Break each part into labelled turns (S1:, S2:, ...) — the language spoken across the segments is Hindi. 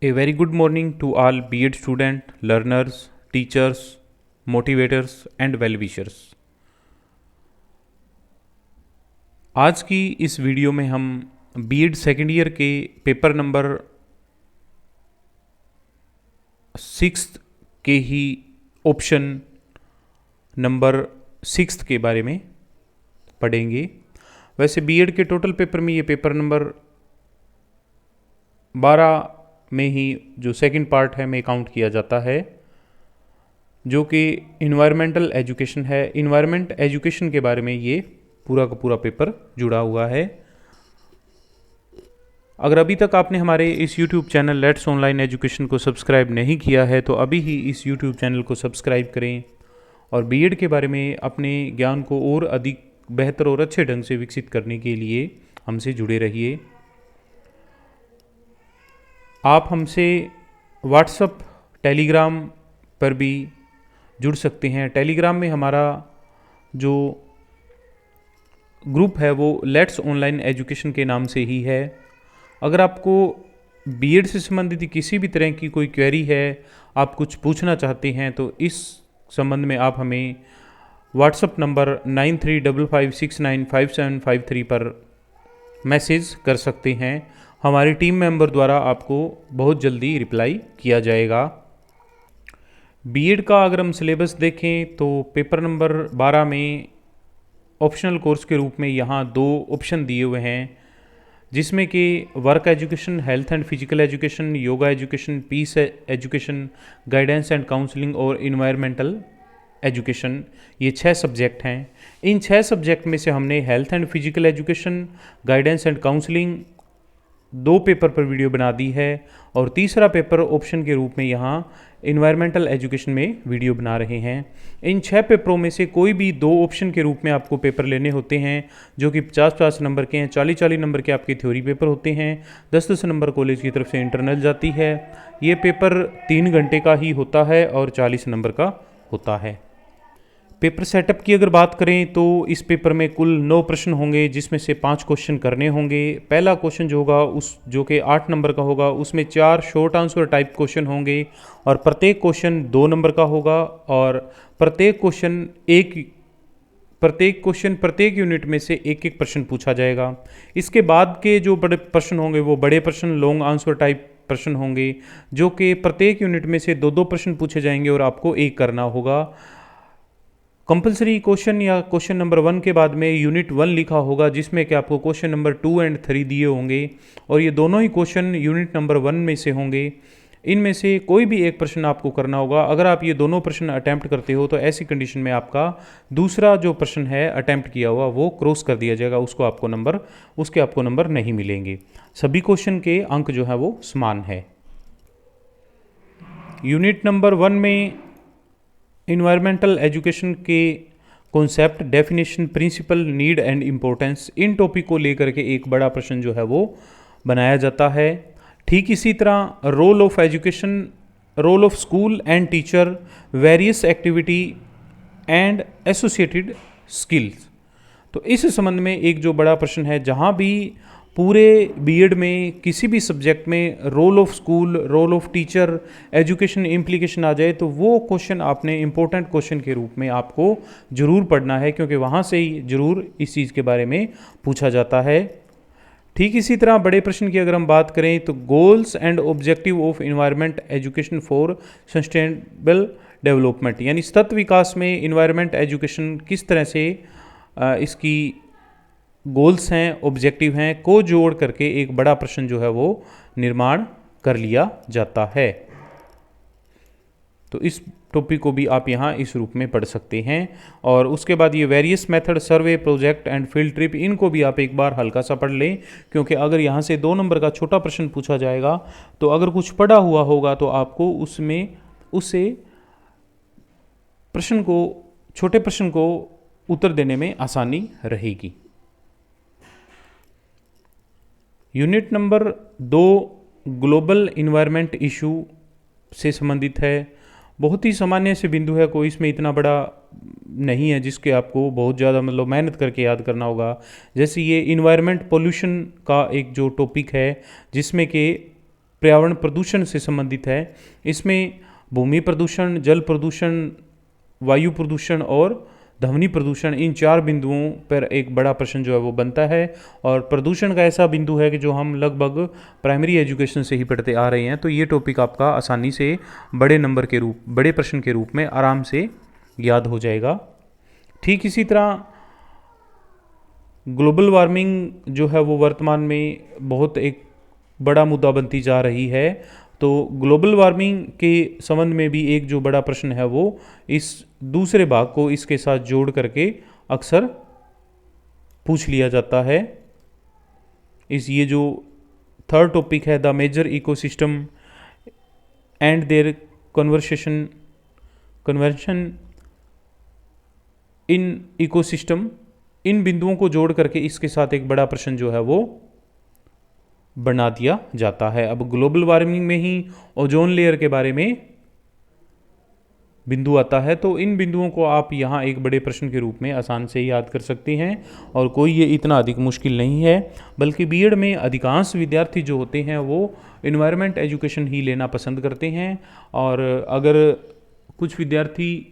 S1: A very good morning to all B.Ed student, learners, teachers, motivators and well-wishers। आज की इस वीडियो में हम B.Ed सेकेंड ईयर के पेपर नंबर 6 के ही ऑप्शन नंबर 6 के बारे में पढ़ेंगे। वैसे B.Ed के टोटल पेपर में ये पेपर नंबर 12 में ही जो सेकंड पार्ट है में काउंट किया जाता है, जो कि इन्वायरमेंटल एजुकेशन है। इन्वायरमेंट एजुकेशन के बारे में ये पूरा का पूरा पेपर जुड़ा हुआ है। अगर अभी तक आपने हमारे इस YouTube channel let's online education को सब्सक्राइब नहीं किया है तो अभी ही इस YouTube चैनल को सब्सक्राइब करें और B.Ed के बारे में अपने ज्ञान को और अधिक बेहतर और अच्छे ढंग से विकसित करने के लिए हमसे जुड़े रहिए। आप हमसे व्हाट्सएप, टेलीग्राम पर भी जुड़ सकते हैं। टेलीग्राम में हमारा जो ग्रुप है वो लेट्स ऑनलाइन एजुकेशन के नाम से ही है। अगर आपको B.Ed से संबंधित किसी भी तरह की कोई क्वेरी है, आप कुछ पूछना चाहते हैं, तो इस संबंध में आप हमें व्हाट्सएप नंबर 9355695753 पर मैसेज कर सकते हैं। हमारी टीम मेंबर द्वारा आपको बहुत जल्दी रिप्लाई किया जाएगा। B.Ed का अगर हम सिलेबस देखें तो पेपर नंबर 12 में ऑप्शनल कोर्स के रूप में यहाँ 2 ऑप्शन दिए हुए हैं, जिसमें कि work education, health and physical education, yoga education, peace education, guidance and counselling और इन्वायरमेंटल एजुकेशन, ये 6 सब्जेक्ट हैं। इन 6 सब्जेक्ट में से हमने health and physical education, guidance and counselling 2 paper पर वीडियो बना दी है और तीसरा पेपर ऑप्शन के रूप में यहाँ इन्वायरमेंटल एजुकेशन में वीडियो बना रहे हैं। इन 6 पेपरों में से कोई भी 2 ऑप्शन के रूप में आपको पेपर लेने होते हैं, जो कि 50-50 नंबर के हैं। 40-40 नंबर के आपके थ्योरी पेपर होते हैं। 10-10 नंबर कॉलेज की तरफ से इंटरनल जाती है। ये पेपर 3 घंटे का ही होता है और 40 नंबर का होता है। पेपर सेटअप की अगर बात करें तो इस पेपर में कुल 9 प्रश्न होंगे, जिसमें से 5 क्वेश्चन करने होंगे। पहला क्वेश्चन जो होगा जो कि 8 नंबर का होगा, उसमें 4 शॉर्ट आंसर टाइप क्वेश्चन होंगे और प्रत्येक क्वेश्चन 2 नंबर का होगा और प्रत्येक प्रत्येक यूनिट में से एक एक प्रश्न पूछा जाएगा। इसके बाद के जो बड़े प्रश्न होंगे वो बड़े प्रश्न, लॉन्ग आंसर टाइप प्रश्न होंगे, जो कि प्रत्येक यूनिट में से 2-2 प्रश्न पूछे जाएंगे और आपको एक करना होगा। कंपलसरी क्वेश्चन या क्वेश्चन नंबर 1 के बाद में यूनिट 1 लिखा होगा, जिसमें कि आपको क्वेश्चन नंबर 2 एंड 3 दिए होंगे और ये दोनों ही क्वेश्चन यूनिट नंबर 1 में से होंगे। इनमें से कोई भी एक प्रश्न आपको करना होगा। अगर आप ये दोनों प्रश्न अटैम्प्ट करते हो तो ऐसी कंडीशन में आपका दूसरा जो प्रश्न है अटैम्प्ट किया हुआ वो क्रॉस कर दिया जाएगा, उसके आपको नंबर नहीं मिलेंगे। सभी क्वेश्चन के अंक जो है वो समान है। यूनिट नंबर 1 में इन्वायरमेंटल एजुकेशन के concept, definition, principle, need and importance, इन टॉपिक को लेकर के एक बड़ा प्रश्न जो है वो बनाया जाता है। ठीक इसी तरह role of education, role of school and teacher, various activity and associated skills, तो इस संबंध में एक जो बड़ा प्रश्न है, जहाँ भी पूरे B.Ed में किसी भी सब्जेक्ट में role of school, role of teacher, education implication आ जाए तो वो क्वेश्चन आपने इम्पोर्टेंट क्वेश्चन के रूप में आपको ज़रूर पढ़ना है, क्योंकि वहाँ से ही ज़रूर इस चीज़ के बारे में पूछा जाता है। ठीक इसी तरह बड़े प्रश्न की अगर हम बात करें तो goals and objective of environment education for sustainable development, यानी सतत विकास में इन्वायरमेंट एजुकेशन किस तरह से इसकी गोल्स हैं, ऑब्जेक्टिव हैं, को जोड़ करके एक बड़ा प्रश्न जो है वो निर्माण कर लिया जाता है। तो इस टॉपिक को भी आप यहाँ इस रूप में पढ़ सकते हैं। और उसके बाद ये various method, survey, project and field trip, इनको भी आप एक बार हल्का सा पढ़ लें, क्योंकि अगर यहाँ से 2 नंबर का छोटा प्रश्न पूछा जाएगा तो अगर कुछ पढ़ा हुआ होगा तो आपको उससे छोटे प्रश्न को उत्तर देने में आसानी रहेगी। Unit number 2 global environment issue से संबंधित है। बहुत ही सामान्य से बिंदु है, कोई इसमें इतना बड़ा नहीं है जिसके आपको बहुत ज़्यादा मेहनत करके याद करना होगा। जैसे ये इन्वायरमेंट पोल्यूशन का एक जो टॉपिक है, जिसमें कि पर्यावरण प्रदूषण से संबंधित है। इसमें भूमि प्रदूषण, जल प्रदूषण, वायु प्रदूषण और ध्वनि प्रदूषण, इन 4 बिंदुओं पर एक बड़ा प्रश्न जो है वो बनता है। और प्रदूषण का ऐसा बिंदु है कि जो हम लगभग प्राइमरी एजुकेशन से ही पढ़ते आ रहे हैं, तो ये टॉपिक आपका आसानी से बड़े प्रश्न के रूप में आराम से याद हो जाएगा। ठीक इसी तरह ग्लोबल वार्मिंग जो है वो वर्तमान में बहुत एक बड़ा मुद्दा बनती जा रही है। तो ग्लोबल वार्मिंग के संबंध में भी एक जो बड़ा प्रश्न है वो इस दूसरे भाग को इसके साथ जोड़ करके अक्सर पूछ लिया जाता है। ये जो थर्ड टॉपिक है, the major ecosystem and their conversion in ecosystem, इन बिंदुओं को जोड़ करके इसके साथ एक बड़ा प्रश्न जो है वो बना दिया जाता है। अब ग्लोबल वार्मिंग में ही ओजोन लेयर के बारे में बिंदु आता है, तो इन बिंदुओं को आप यहाँ एक बड़े प्रश्न के रूप में आसान से याद कर सकते हैं और कोई ये इतना अधिक मुश्किल नहीं है। बल्कि बीएड में अधिकांश विद्यार्थी जो होते हैं वो एनवायरनमेंट एजुकेशन ही लेना पसंद करते हैं। और अगर कुछ विद्यार्थी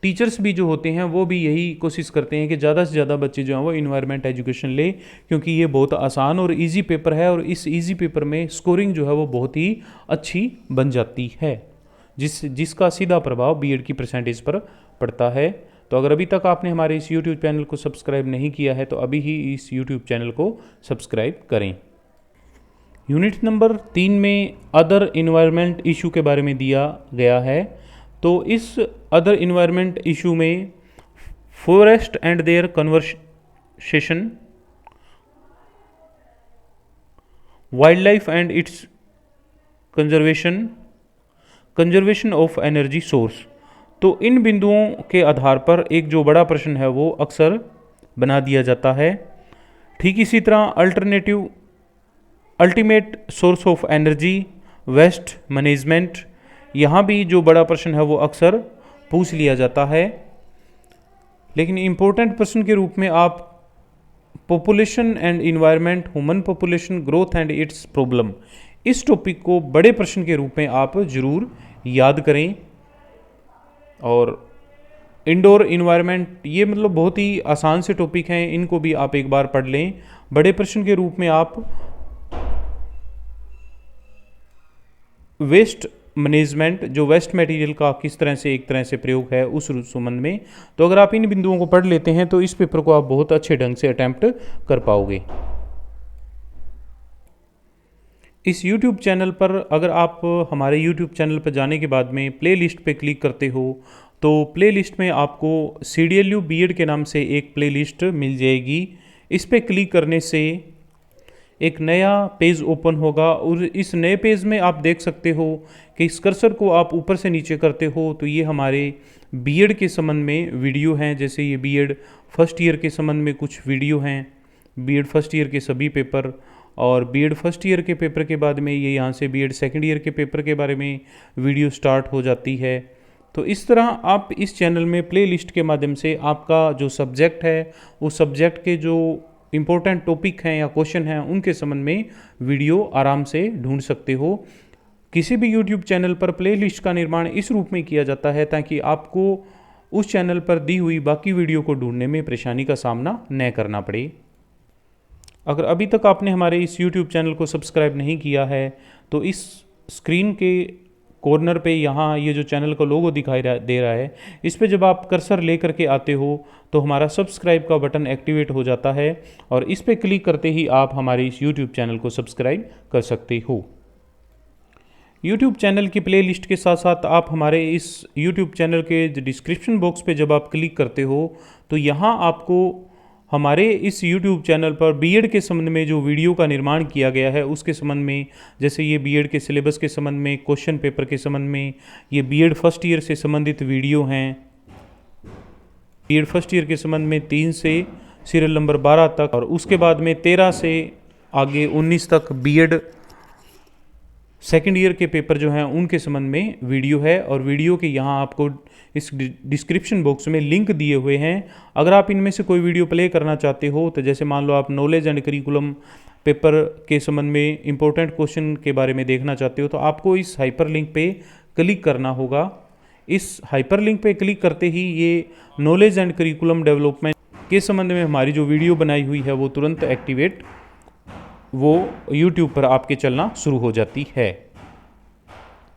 S1: टीचर्स भी जो होते हैं वो भी यही कोशिश करते हैं कि ज़्यादा से ज़्यादा बच्चे जो हैं वो एनवायरनमेंट एजुकेशन ले, क्योंकि ये बहुत आसान और इजी पेपर है और इस इजी पेपर में स्कोरिंग जो है वो बहुत ही अच्छी बन जाती है, जिसका सीधा प्रभाव बीएड की परसेंटेज पर पड़ता है। तो अगर अभी तक आपने हमारे इस यूट्यूब चैनल को सब्सक्राइब नहीं किया है तो अभी ही इस यूट्यूब चैनल को सब्सक्राइब करें। यूनिट नंबर 3 में अदर इन्वायरमेंट इशू के बारे में दिया गया है। तो इस अदर इन्वायरमेंट इशू में forest and their conversation, wild life and it's conservation of energy source, तो इन बिंदुओं के आधार पर एक जो बड़ा प्रश्न है वो अक्सर बना दिया जाता है। ठीक इसी तरह ultimate source of energy, waste management, यहाँ भी जो बड़ा प्रश्न है वो अक्सर पूछ लिया जाता है। लेकिन इम्पोर्टेंट प्रश्न के रूप में आप population and environment, human population growth and it's problem, इस टॉपिक को बड़े प्रश्न के रूप में आप जरूर याद करें। और इंडोर इन्वायरमेंट, ये मतलब बहुत ही आसान से टॉपिक हैं, इनको भी आप एक बार पढ़ लें। बड़े प्रश्न के रूप में आप वेस्ट मैनेजमेंट, जो वेस्ट मटेरियल का किस तरह से एक तरह से प्रयोग है उस संबंध में, तो अगर आप इन बिंदुओं को पढ़ लेते हैं तो इस पेपर को आप बहुत अच्छे ढंग से अटेम्प्ट कर पाओगे। इस YouTube चैनल पर अगर आप हमारे YouTube चैनल पर जाने के बाद में प्ले लिस्ट पर क्लिक करते हो तो प्ले लिस्ट में आपको CDLU बीएड के नाम से एक प्ले लिस्ट मिल जाएगी। इस पर क्लिक करने से एक नया पेज ओपन होगा और इस नए पेज में आप देख सकते हो कि इस कर्सर को आप ऊपर से नीचे करते हो तो ये हमारे बीएड के संबंध में वीडियो हैं। जैसे ये बीएड फर्स्ट ईयर के संबंध में कुछ वीडियो हैं, बीएड फर्स्ट ईयर के सभी पेपर, और बीएड फर्स्ट ईयर के पेपर के बाद में ये यहाँ से बीएड सेकंड ईयर के पेपर के बारे में वीडियो स्टार्ट हो जाती है। तो इस तरह आप इस चैनल में प्ले लिस्ट के माध्यम से आपका जो सब्जेक्ट है उस सब्जेक्ट के जो इम्पोर्टेंट टॉपिक हैं या क्वेश्चन हैं उनके संबंध में वीडियो आराम से ढूंढ सकते हो। किसी भी यूट्यूब चैनल पर प्ले लिस्ट का निर्माण इस रूप में किया जाता है ताकि आपको उस चैनल पर दी हुई बाकी वीडियो को ढूंढने में परेशानी का सामना न करना पड़े। अगर अभी तक आपने हमारे इस YouTube चैनल को सब्सक्राइब नहीं किया है तो इस स्क्रीन के कॉर्नर पे यहाँ ये जो चैनल का लोगो दिखाई दे रहा है, इस पे जब आप कर्सर ले करके आते हो तो हमारा सब्सक्राइब का बटन एक्टिवेट हो जाता है और इस पे क्लिक करते ही आप हमारे इस YouTube चैनल को सब्सक्राइब कर सकते हो। YouTube चैनल की प्ले लिस्ट के साथ साथ आप हमारे इस YouTube चैनल के डिस्क्रिप्शन बॉक्स पे जब आप क्लिक करते हो तो यहाँ आपको हमारे इस YouTube चैनल पर बीएड के संबंध में जो वीडियो का निर्माण किया गया है उसके संबंध में, जैसे ये बीएड के सिलेबस के संबंध में, क्वेश्चन पेपर के संबंध में, ये बीएड फर्स्ट ईयर से संबंधित वीडियो हैं। बीएड फर्स्ट ईयर के संबंध में 3 से सीरियल नंबर 12 तक और उसके बाद में 13 से आगे 19 तक बीएड सेकेंड ईयर के पेपर जो हैं उनके संबंध में वीडियो है, और वीडियो के यहाँ आपको इस डिस्क्रिप्शन बॉक्स में लिंक दिए हुए हैं। अगर आप इनमें से कोई वीडियो प्ले करना चाहते हो, तो जैसे मान लो आप नॉलेज एंड करिकुलम पेपर के संबंध में इंपॉर्टेंट क्वेश्चन के बारे में देखना चाहते हो, तो आपको इस हाइपरलिंक पे क्लिक करना होगा। इस हाइपरलिंक पे क्लिक करते ही ये नॉलेज एंड करिकुलम डेवलपमेंट के संबंध में हमारी जो वीडियो बनाई हुई है वो तुरंत एक्टिवेट वो YouTube पर आपके चलना शुरू हो जाती है।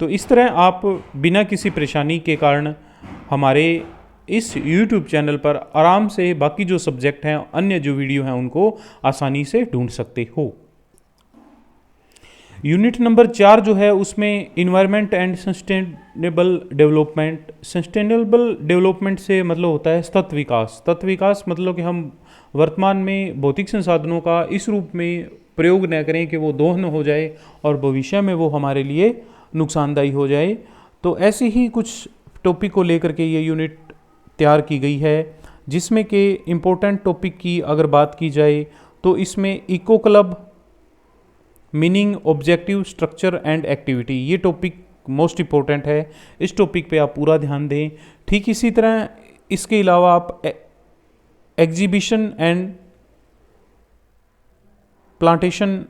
S1: तो इस तरह आप बिना किसी परेशानी के कारण हमारे इस YouTube चैनल पर आराम से बाकी जो सब्जेक्ट हैं, अन्य जो वीडियो हैं, उनको आसानी से ढूंढ सकते हो। यूनिट नंबर 4 जो है उसमें environment and sustainable development. Sustainable development से मतलब होता है सतत विकास। सतत विकास मतलब कि हम वर्तमान में भौतिक संसाधनों का इस रूप में प्रयोग न करें कि वो दोहन हो जाए और भविष्य में वो हमारे लिए नुकसानदायी हो जाए। तो ऐसे ही कुछ टॉपिक को लेकर के ये यूनिट तैयार की गई है, जिसमें कि इम्पोर्टेंट टॉपिक की अगर बात की जाए तो इसमें eco club, meaning, objective, structure and activity, ये टॉपिक मोस्ट इम्पोर्टेंट है। इस टॉपिक पे आप पूरा ध्यान दें। ठीक इसी तरह इसके अलावा आप एग्जीबिशन एंड प्लांटेशन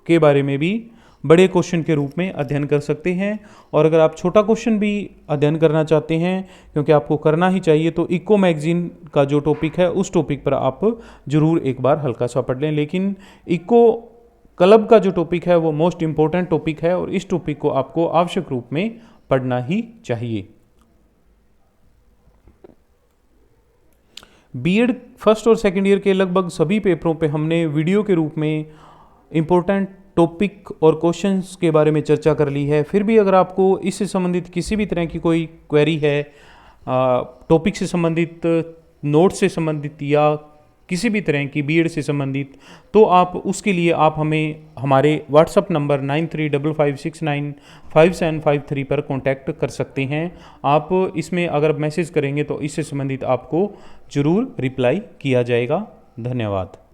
S1: के बारे में भी बड़े क्वेश्चन के रूप में अध्ययन कर सकते हैं। और अगर आप छोटा क्वेश्चन भी अध्ययन करना चाहते हैं, क्योंकि आपको करना ही चाहिए, तो इको मैगजीन का जो टॉपिक है उस टॉपिक पर आप जरूर एक बार हल्का सा पढ़ लें। लेकिन इको क्लब का जो टॉपिक है वो मोस्ट इम्पोर्टेंट टॉपिक है, और इस टॉपिक को आपको आवश्यक रूप में पढ़ना ही चाहिए। बीएड फर्स्ट और सेकेंड ईयर के लगभग सभी पेपरों पे हमने वीडियो के रूप में इम्पोर्टेंट टॉपिक और क्वेश्चंस के बारे में चर्चा कर ली है। फिर भी अगर आपको इससे संबंधित किसी भी तरह की कोई क्वेरी है, टॉपिक से संबंधित, नोट से संबंधित या किसी भी तरह की बीएड से संबंधित, तो आप उसके लिए आप हमें हमारे व्हाट्सअप नंबर 9355695753 पर कांटेक्ट कर सकते हैं। आप इसमें अगर मैसेज करेंगे तो इससे संबंधित आपको ज़रूर रिप्लाई किया जाएगा। धन्यवाद।